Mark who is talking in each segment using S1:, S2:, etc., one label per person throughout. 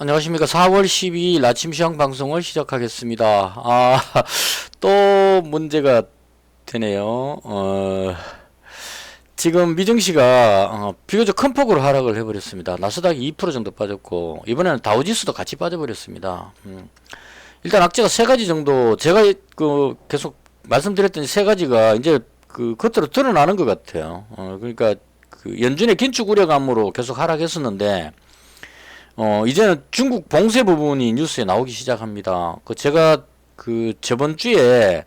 S1: 안녕하십니까. 4월 12일 아침 시황 방송을 시작하겠습니다. 또 문제가 되네요. 지금 미증시가 비교적 큰 폭으로 하락을 해버렸습니다. 나스닥이 2% 정도 빠졌고, 이번에는 다우지수도 같이 빠져버렸습니다. 일단 악재가 세 가지 정도, 제가 계속 말씀드렸던 세 가지가 이제 겉으로 드러나는 것 같아요. 그러니까 연준의 긴축 우려감으로 계속 하락했었는데, 이제는 중국 봉쇄 부분이 뉴스에 나오기 시작합니다. 제가 저번 주에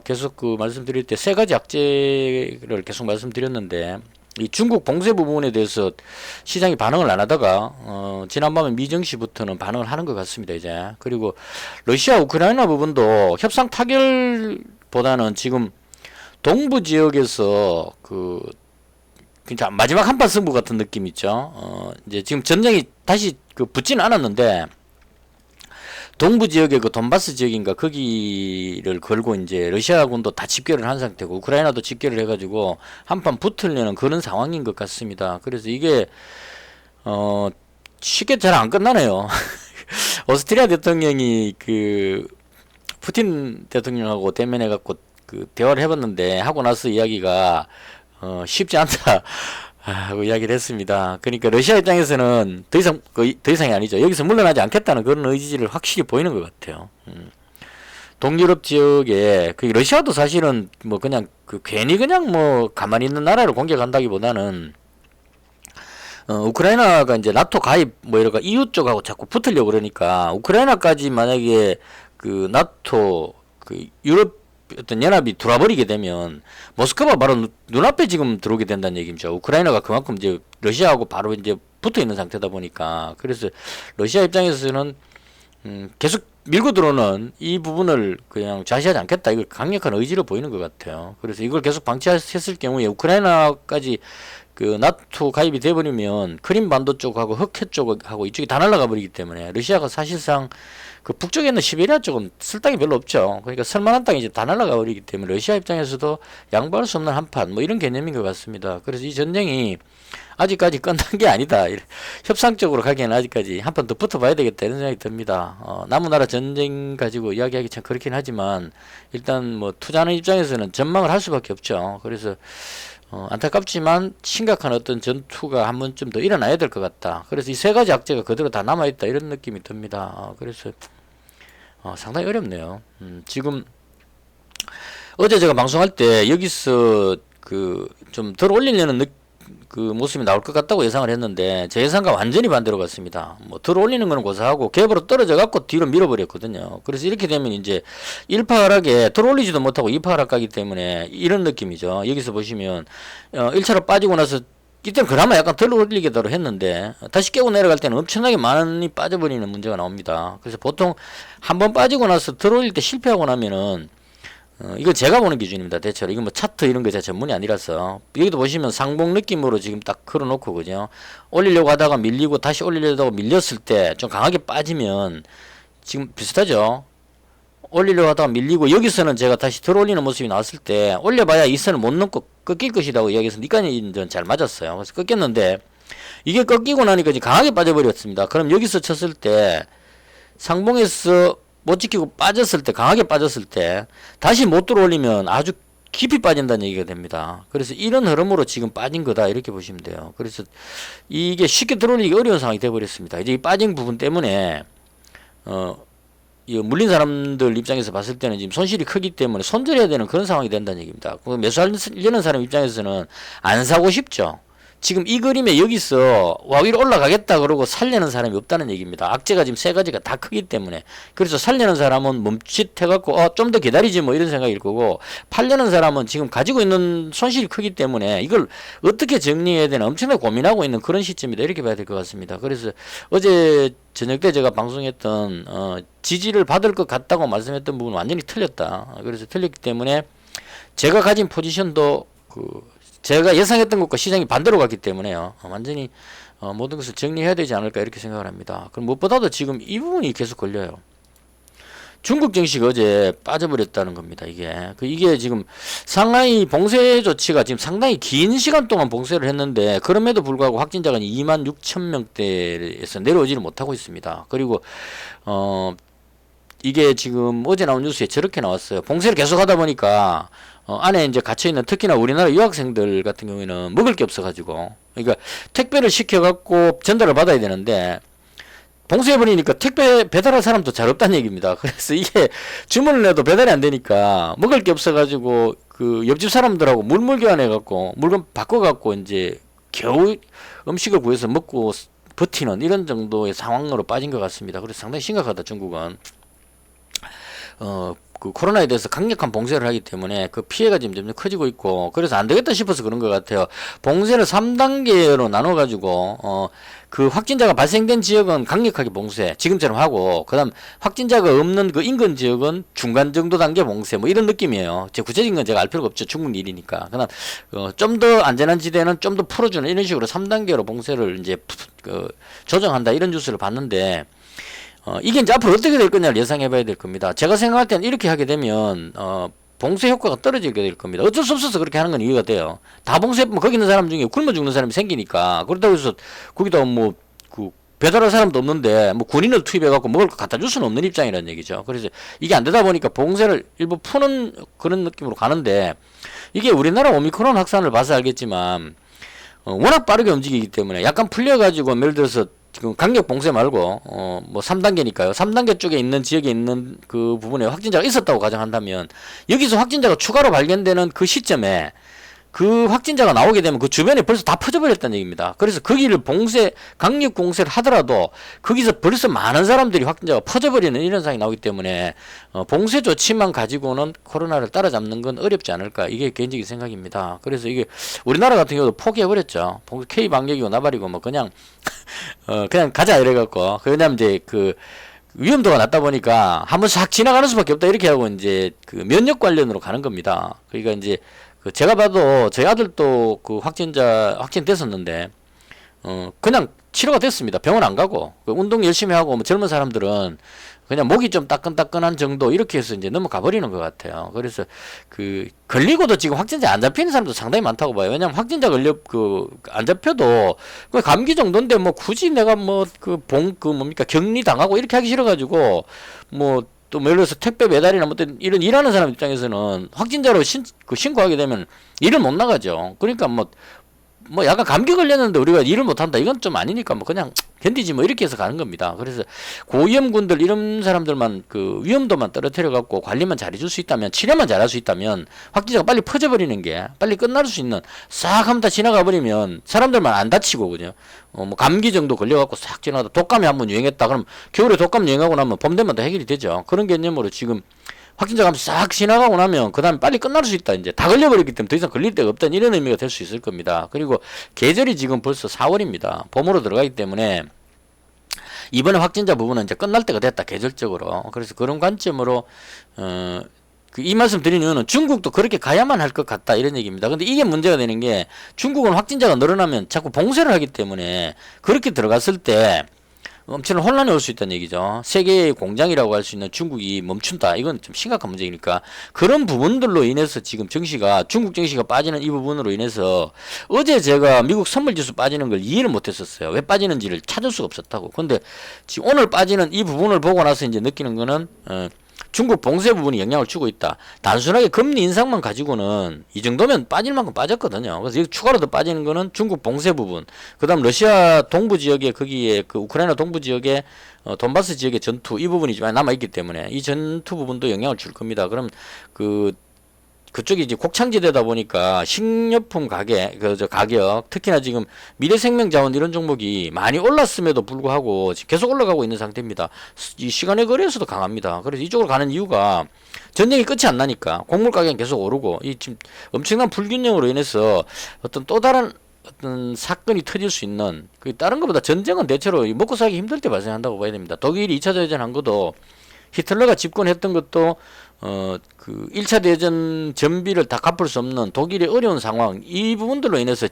S1: 계속 말씀드릴 때 세 가지 악재를 계속 말씀드렸는데, 이 중국 봉쇄 부분에 대해서 시장이 반응을 안 하다가 지난밤에 미증시부터는 반응을 하는 것 같습니다. 이제 그리고 러시아 우크라이나 부분도 협상 타결보다는 지금 동부 지역에서 그러니까 마지막 한판 승부 같은 느낌 있죠. 이제 지금 전쟁이 다시 붙지는 않았는데, 동부 지역의 돈바스 지역인가 거기를 걸고 이제 러시아군도 다 집결을 한 상태고 우크라이나도 집결을 해가지고 한판 붙으려는 그런 상황인 것 같습니다. 그래서 이게 쉽게 잘 안 끝나네요. 오스트리아 대통령이 푸틴 대통령하고 대면해갖고 대화를 해봤는데, 하고 나서 이야기가 쉽지 않다 하고 이야기를 했습니다. 그러니까 러시아 입장에서는 더 이상이 아니죠. 여기서 물러나지 않겠다는 그런 의지를 확실히 보이는 것 같아요. 동유럽 지역에 러시아도 사실은 뭐 그냥 괜히 그냥 뭐 가만히 있는 나라를 공격한다기보다는 우크라이나가 이제 나토 가입 뭐 이런 거 EU 쪽하고 자꾸 붙으려고 그러니까, 우크라이나까지 만약에 나토 유럽 어떤 연합이 들어와버리게 되면 모스크바 바로 눈앞에 지금 들어오게 된다는 얘기죠. 우크라이나가 그만큼 이제 러시아하고 바로 이제 붙어 있는 상태다 보니까, 그래서 러시아 입장에서는 계속 밀고 들어오는 이 부분을 그냥 좌시하지 않겠다, 이걸 강력한 의지를 보이는 것 같아요. 그래서 이걸 계속 방치했을 경우에 우크라이나까지 나토 가입이 돼버리면 크림 반도 쪽하고 흑해 쪽하고 이쪽이 다 날아가 버리기 때문에, 러시아가 사실상 북쪽에 있는 시베리아 쪽은 쓸 땅이 별로 없죠. 그러니까 쓸만한 땅이 이제 다 날아가 버리기 때문에 러시아 입장에서도 양보할 수 없는 한판 뭐 이런 개념인 것 같습니다. 그래서 이 전쟁이 아직까지 끝난 게 아니다, 협상적으로 가기에는 아직까지 한 판 더 붙어봐야 되겠다, 이런 생각이 듭니다. 남은 나라 전쟁 가지고 이야기하기 참 그렇긴 하지만, 일단 뭐 투자하는 입장에서는 전망을 할 수밖에 없죠. 그래서 안타깝지만 심각한 어떤 전투가 한 번쯤 더 일어나야 될 것 같다. 그래서 이 세 가지 악재가 그대로 다 남아있다, 이런 느낌이 듭니다. 그래서 상당히 어렵네요. 지금 어제 제가 방송할 때 여기서 좀 덜 올리려는 모습이 나올 것 같다고 예상을 했는데, 제 예상과 완전히 반대로 갔습니다. 뭐 덜 올리는 거는 고사하고 갭으로 떨어져 갖고 뒤로 밀어버렸거든요. 그래서 이렇게 되면 이제 1파 하락에 덜 올리지도 못하고 2파 하락 가기 때문에 이런 느낌이죠. 여기서 보시면 1차로 빠지고 나서 이때는 그나마 약간 덜 올리게도 했는데, 다시 깨고 내려갈 때는 엄청나게 많이 빠져버리는 문제가 나옵니다. 그래서 보통 한번 빠지고 나서 덜 올릴 때 실패하고 나면은, 이거 제가 보는 기준입니다. 대체로 이건 뭐 차트 이런 거 제가 전문이 아니라서, 여기도 보시면 상봉 느낌으로 지금 딱 걸어놓고, 그죠? 올리려고 하다가 밀리고 다시 올리려고 하다가 밀렸을 때 좀 강하게 빠지면 지금 비슷하죠. 올리려고 하다가 밀리고, 여기서는 제가 다시 덜 올리는 모습이 나왔을 때 올려봐야 이 선을 못 넘고 꺾일 것이라고 이야기해서 니까지 잘 맞았어요. 그래서 꺾였는데, 이게 꺾이고 나니까 이제 강하게 빠져버렸습니다. 그럼 여기서 쳤을 때 상봉에서 못 지키고 빠졌을 때, 강하게 빠졌을 때 다시 못 들어올리면 아주 깊이 빠진다는 얘기가 됩니다. 그래서 이런 흐름으로 지금 빠진 거다, 이렇게 보시면 돼요. 그래서 이게 쉽게 들어올리기 어려운 상황이 되어버렸습니다. 이제 이 빠진 부분 때문에 이 물린 사람들 입장에서 봤을 때는 지금 손실이 크기 때문에 손절해야 되는 그런 상황이 된다는 얘기입니다. 매수하려는 사람 입장에서는 안 사고 싶죠. 지금 이 그림에 여기서 위로 올라가겠다 그러고 살려는 사람이 없다는 얘기입니다. 악재가 지금 세 가지가 다 크기 때문에. 그래서 살려는 사람은 멈칫해갖고 좀 더 기다리지 뭐 이런 생각일 거고, 팔려는 사람은 지금 가지고 있는 손실이 크기 때문에 이걸 어떻게 정리해야 되나 엄청나게 고민하고 있는 그런 시점이다, 이렇게 봐야 될 것 같습니다. 그래서 어제 저녁 때 제가 방송했던 지지를 받을 것 같다고 말씀했던 부분은 완전히 틀렸다. 그래서 틀렸기 때문에 제가 가진 포지션도 제가 예상했던 것과 시장이 반대로 갔기 때문에요. 완전히 모든 것을 정리해야 되지 않을까, 이렇게 생각을 합니다. 그럼 무엇보다도 지금 이 부분이 계속 걸려요. 중국 증시가 어제 빠져버렸다는 겁니다. 이게 지금 상하이 봉쇄 조치가 지금 상당히 긴 시간 동안 봉쇄를 했는데 그럼에도 불구하고 확진자가 2만 6천 명대에서 내려오지를 못하고 있습니다. 그리고 이게 지금 어제 나온 뉴스에 저렇게 나왔어요. 봉쇄를 계속 하다 보니까 안에 이제 갇혀 있는 특히나 우리나라 유학생들 같은 경우에는 먹을 게 없어가지고 그러니까 택배를 시켜갖고 전달을 받아야 되는데 봉쇄해버리니까 택배 배달할 사람도 잘 없다는 얘기입니다. 그래서 이게 주문을 해도 배달이 안 되니까 먹을 게 없어가지고 그 옆집 사람들하고 물물 교환해갖고 물건 바꿔갖고 이제 겨우 음식을 구해서 먹고 버티는 이런 정도의 상황으로 빠진 것 같습니다. 그래서 상당히 심각하다 중국은. 그 코로나에 대해서 강력한 봉쇄를 하기 때문에 그 피해가 지금 점점 커지고 있고 그래서 안 되겠다 싶어서 그런 것 같아요. 봉쇄를 3단계로 나눠 가지고 그 확진자가 발생된 지역은 강력하게 봉쇄 지금처럼 하고 그다음 확진자가 없는 그 인근 지역은 중간 정도 단계 봉쇄 뭐 이런 느낌이에요. 제 구체적인 건 제가 알 필요가 없죠. 중국 일이니까. 그다음 좀 더 안전한 지대는 좀 더 풀어주는 이런 식으로 3단계로 봉쇄를 이제 조정한다 이런 뉴스를 봤는데 이게 이제 앞으로 어떻게 될 거냐를 예상해 봐야 될 겁니다. 제가 생각할 때는 이렇게 하게 되면, 봉쇄 효과가 떨어지게 될 겁니다. 어쩔 수 없어서 그렇게 하는 건 이해가 돼요. 다 봉쇄하면 거기 있는 사람 중에 굶어 죽는 사람이 생기니까. 그렇다고 해서 거기다 뭐, 배달할 사람도 없는데, 뭐 군인을 투입해갖고 먹을 거 갖다 줄 수는 없는 입장이라는 얘기죠. 그래서 이게 안 되다 보니까 봉쇄를 일부 푸는 그런 느낌으로 가는데, 이게 우리나라 오미크론 확산을 봐서 알겠지만, 워낙 빠르게 움직이기 때문에 약간 풀려가지고, 예를 들어서 지금 강력 봉쇄 말고 뭐 3단계니까요. 3단계 쪽에 있는 지역에 있는 그 부분에 확진자가 있었다고 가정한다면 여기서 확진자가 추가로 발견되는 그 시점에 그 확진자가 나오게 되면 그 주변에 벌써 다 퍼져버렸다는 얘기입니다. 그래서 거기를 강력 봉쇄를 하더라도 거기서 벌써 많은 사람들이 확진자가 퍼져버리는 이런 상황이 나오기 때문에 봉쇄 조치만 가지고는 코로나를 따라잡는 건 어렵지 않을까. 이게 개인적인 생각입니다. 그래서 이게 우리나라 같은 경우도 포기해버렸죠. K 방역이고 나발이고 뭐 그냥 그냥 가자 이래갖고 왜냐면 이제 그 위험도가 낮다 보니까 한번 싹 지나가는 수밖에 없다 이렇게 하고 이제 그 면역 관련으로 가는 겁니다. 그러니까 이제 제가 봐도 저희 아들도 그 확진됐었는데 그냥 치료가 됐습니다. 병원 안 가고 운동 열심히 하고 뭐 젊은 사람들은 그냥 목이 좀 따끈따끈한 정도 이렇게 해서 이제 넘어가 버리는 것 같아요. 그래서 그 걸리고도 지금 확진자 안 잡히는 사람도 상당히 많다고 봐요. 왜냐면 확진자 안 잡혀도 그 감기 정도인데 뭐 굳이 내가 뭐 뭡니까 격리 당하고 이렇게 하기 싫어가지고 뭐 또 예를 들어서 택배 배달이나 뭐 이런 일하는 사람 입장에서는 확진자로 신고하게 되면 일을 못 나가죠. 그러니까 뭐 약간 감기 걸렸는데 우리가 일을 못한다 이건 좀 아니니까 뭐 그냥 견디지 뭐 이렇게 해서 가는 겁니다. 그래서 고위험군들 이런 사람들만 그 위험도만 떨어뜨려 갖고 관리만 잘해줄 수 있다면 치료만 잘할 수 있다면 확진자가 빨리 퍼져버리는 게 빨리 끝날 수 있는 싹 하면 다 지나가 버리면 사람들만 안 다치고 그죠. 뭐 감기 정도 걸려갖고 싹 지나가다 독감이 한번 유행했다 그럼 겨울에 독감 유행하고 나면 봄 되면 다 해결이 되죠. 그런 개념으로 지금 확진자가 싹 지나가고 나면 그 다음에 빨리 끝날 수 있다. 이제 다 걸려버렸기 때문에 더 이상 걸릴 데가 없다는 이런 의미가 될 수 있을 겁니다. 그리고 계절이 지금 벌써 4월입니다. 봄으로 들어가기 때문에 이번에 확진자 부분은 이제 끝날 때가 됐다. 계절적으로. 그래서 그런 관점으로 이 말씀 드리는 이유는 중국도 그렇게 가야만 할 것 같다 이런 얘기입니다. 근데 이게 문제가 되는 게 중국은 확진자가 늘어나면 자꾸 봉쇄를 하기 때문에 그렇게 들어갔을 때 엄청난 혼란이 올 수 있다는 얘기죠. 세계의 공장이라고 할 수 있는 중국이 멈춘다. 이건 좀 심각한 문제니까 그런 부분들로 인해서 지금 중국 증시가 빠지는 이 부분으로 인해서 어제 제가 미국 선물지수 빠지는 걸 이해를 못했었어요. 왜 빠지는지를 찾을 수가 없었다고. 근데 지금 오늘 빠지는 이 부분을 보고 나서 이제 느끼는 거는 중국 봉쇄 부분이 영향을 주고 있다. 단순하게 금리 인상만 가지고는 이 정도면 빠질 만큼 빠졌거든요. 그래서 여기 추가로 더 빠지는 거는 중국 봉쇄 부분, 그 다음 러시아 동부 지역에 거기에 그 우크라이나 동부 지역에 돈바스 지역의 전투 이 부분이 좀 남아있기 때문에 이 전투 부분도 영향을 줄 겁니다. 그럼 그쪽이 이제 곡창지대다 보니까 식료품 가격, 특히나 지금 미래생명자원 이런 종목이 많이 올랐음에도 불구하고 지금 계속 올라가고 있는 상태입니다. 이 시간의 거래에서도 강합니다. 그래서 이쪽으로 가는 이유가 전쟁이 끝이 안 나니까 곡물 가격은 계속 오르고 이 지금 엄청난 불균형으로 인해서 또 다른 사건이 터질 수 있는 다른 것보다 전쟁은 대체로 먹고 살기 힘들 때 발생한다고 봐야 됩니다. 독일이 2차 대전 한 것도 히틀러가 집권했던 것도 그 1차 대전 전비를 다 갚을 수 없는 독일의 어려운 상황, 이 부분들로 인해서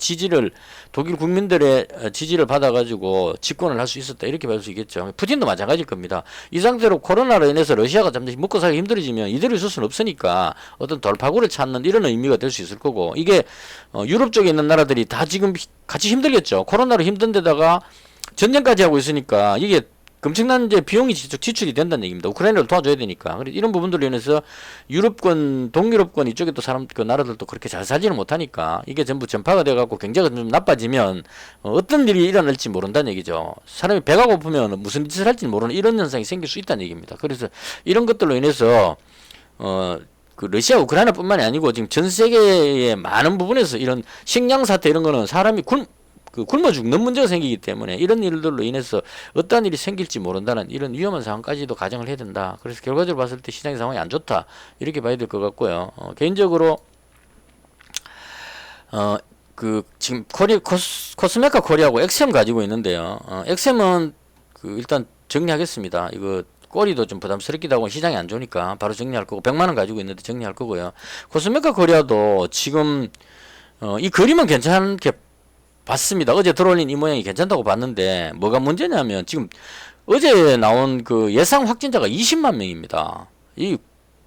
S1: 독일 국민들의 지지를 받아가지고 집권을 할 수 있었다, 이렇게 볼 수 있겠죠. 푸틴도 마찬가지일 겁니다. 이 상태로 코로나로 인해서 러시아가 잠시 먹고 살기 힘들어지면 이대로 있을 수는 없으니까 어떤 돌파구를 찾는 이런 의미가 될 수 있을 거고, 이게 유럽 쪽에 있는 나라들이 다 지금 같이 힘들겠죠. 코로나로 힘든 데다가 전쟁까지 하고 있으니까 이게 엄청난 이제 비용이 지출이 된다는 얘기입니다. 우크라이나를 도와줘야 되니까. 그래서 이런 부분들로 인해서 유럽권, 동유럽권 이쪽에 또 그 나라들도 그렇게 잘 살지는 못하니까 이게 전부 전파가 돼갖고 경제가 좀 나빠지면 어떤 일이 일어날지 모른다는 얘기죠. 사람이 배가 고프면 무슨 짓을 할지 모르는 이런 현상이 생길 수 있다는 얘기입니다. 그래서 이런 것들로 인해서 그 러시아, 우크라이나뿐만이 아니고 지금 전 세계의 많은 부분에서 이런 식량 사태 이런 거는 사람이 굶어 죽는 문제가 생기기 때문에 이런 일들로 인해서 어떠한 일이 생길지 모른다는 이런 위험한 상황까지도 가정을 해야 된다. 그래서 결과적으로 봤을 때 시장의 상황이 안 좋다, 이렇게 봐야 될 것 같고요. 개인적으로 그 지금 코스메카 코리아하고 엑셈 가지고 있는데요. 엑셈은 그 일단 정리하겠습니다. 이거 꼬리도 좀 부담스럽기도 하고 시장이 안 좋으니까 바로 정리할 거고, 100만원 가지고 있는데 정리할 거고요. 코스메카 코리아도 지금 이 그림은 괜찮게 봤습니다. 어제 들어올린 이 모양이 괜찮다고 봤는데 뭐가 문제냐면 지금 어제 나온 그 예상 확진자가 20만 명입니다. 이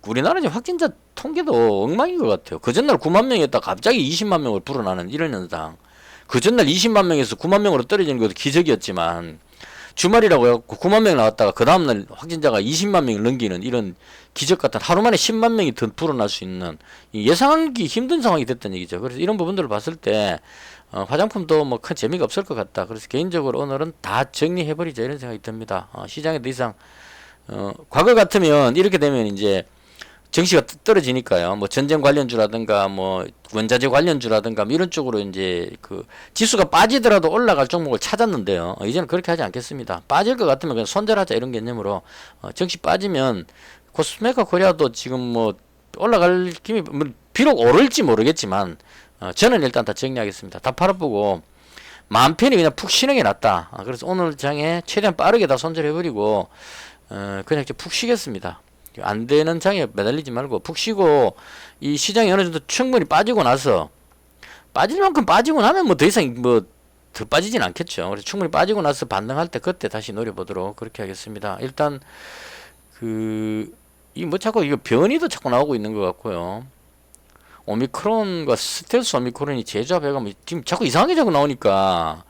S1: 우리나라 지금 확진자 통계도 엉망인 것 같아요. 그 전날 9만 명이었다 갑자기 20만 명을 불어나는 이런 현상. 그 전날 20만 명에서 9만 명으로 떨어지는 것도 기적이었지만 주말이라고 해갖고 9만 명 나왔다가 그 다음날 확진자가 20만 명을 넘기는 이런 기적 같은, 하루 만에 10만 명이 더 불어날 수 있는 예상하기 힘든 상황이 됐다는 얘기죠. 그래서 이런 부분들을 봤을 때 화장품도 뭐 큰 재미가 없을 것 같다. 그래서 개인적으로 오늘은 다 정리해버리자, 이런 생각이 듭니다. 시장에 더 이상 과거 같으면 이렇게 되면 이제 정시가 떨어지니까요. 뭐 전쟁 관련주라든가 뭐 원자재 관련주라든가 뭐 이런 쪽으로 이제 그 지수가 빠지더라도 올라갈 종목을 찾았는데요. 이제는 그렇게 하지 않겠습니다. 빠질 것 같으면 그냥 손절하자, 이런 개념으로 정시 빠지면 코스메카 코리아도 지금 뭐 올라갈 힘이 뭐 비록 오를지 모르겠지만 저는 일단 다 정리하겠습니다. 다 팔아보고 마음 편히 그냥 푹 쉬는 게 낫다. 그래서 오늘 장에 최대한 빠르게 다 손절해버리고 그냥 푹 쉬겠습니다. 안 되는 장에 매달리지 말고 푹 쉬고, 이 시장이 어느 정도 충분히 빠지고 나서, 빠질 만큼 빠지고 나면 뭐 더 이상 뭐 더 빠지진 않겠죠. 그래서 충분히 빠지고 나서 반등할 때 그때 다시 노려보도록 그렇게 하겠습니다. 일단 이 뭐 자꾸 이거 변이도 자꾸 나오고 있는 것 같고요. 오미크론과 스텔스 오미크론이 재조합해가 뭐 지금 자꾸 이상하게 자꾸 나오니까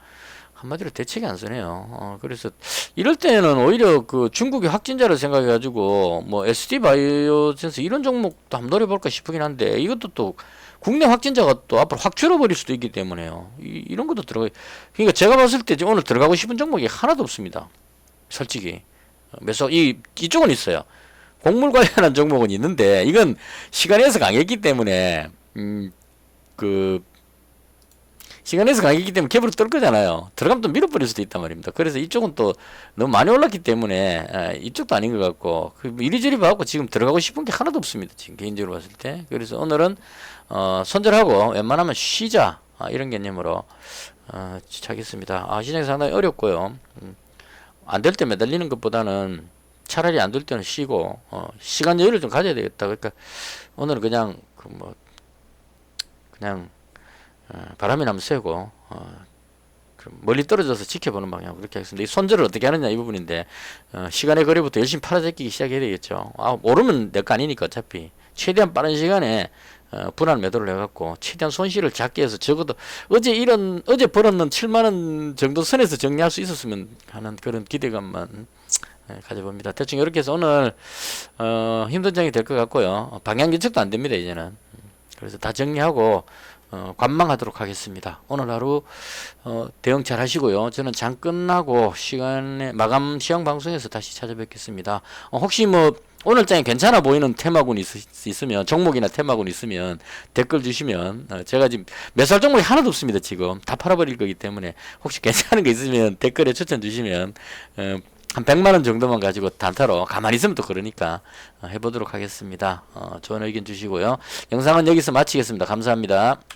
S1: 한마디로 대책이 안 서네요. 그래서 이럴 때는 오히려 그 중국의 확진자를 생각해가지고 뭐 SD 바이오센스 이런 종목도 한번 노려볼까 싶긴 한데, 이것도 또 국내 확진자가 또 앞으로 확 줄어버릴 수도 있기 때문에요. 이런 것도 들어가. 그러니까 제가 봤을 때 오늘 들어가고 싶은 종목이 하나도 없습니다. 솔직히. 이쪽은 있어요. 곡물 관련한 종목은 있는데 이건 시간에서 강했기 때문에 시간에서 강했기 때문에 갭으로 뜰 거잖아요. 들어가면 또 밀어버릴 수도 있단 말입니다. 그래서 이쪽은 또 너무 많이 올랐기 때문에 이쪽도 아닌 것 같고, 이리저리 봐갖고 지금 들어가고 싶은 게 하나도 없습니다. 지금 개인적으로 봤을 때. 그래서 오늘은 손절하고 웬만하면 쉬자, 이런 개념으로 하겠습니다. 시장이 상당히 어렵고요. 안 될 때 매달리는 것보다는 차라리 안 될 때는 쉬고 시간 여유를 좀 가져야 되겠다. 그러니까 오늘은 그냥 바람이 나면 쐬고 멀리 떨어져서 지켜보는 방향, 그렇게 하겠습니다. 이 손절을 어떻게 하느냐, 이 부분인데 시간의 거래부터 열심히 팔아제끼기 시작해야 되겠죠. 오르면 내 거 아니니까 어차피 최대한 빠른 시간에 분할 매도를 해갖고 최대한 손실을 작게 해서, 적어도 어제 벌었는 7만원 정도 선에서 정리할 수 있었으면 하는 그런 기대감만 가져봅니다. 대충 이렇게 해서 오늘 힘든 장이 될 것 같고요. 방향 예측도 안 됩니다, 이제는. 그래서 다 정리하고 관망하도록 하겠습니다. 오늘 하루 대응 잘 하시고요. 저는 장 끝나고 마감 시황 방송에서 다시 찾아뵙겠습니다. 혹시 뭐 오늘 장에 괜찮아 보이는 테마군 있으면, 종목이나 테마군 있으면 댓글 주시면, 제가 지금 매수할 종목이 하나도 없습니다. 지금 다 팔아버릴 거기 때문에 혹시 괜찮은 거 있으면 댓글에 추천 주시면 한 100만원 정도만 가지고 단타로, 가만히 있으면 또 그러니까 해보도록 하겠습니다. 좋은 의견 주시고요. 영상은 여기서 마치겠습니다. 감사합니다.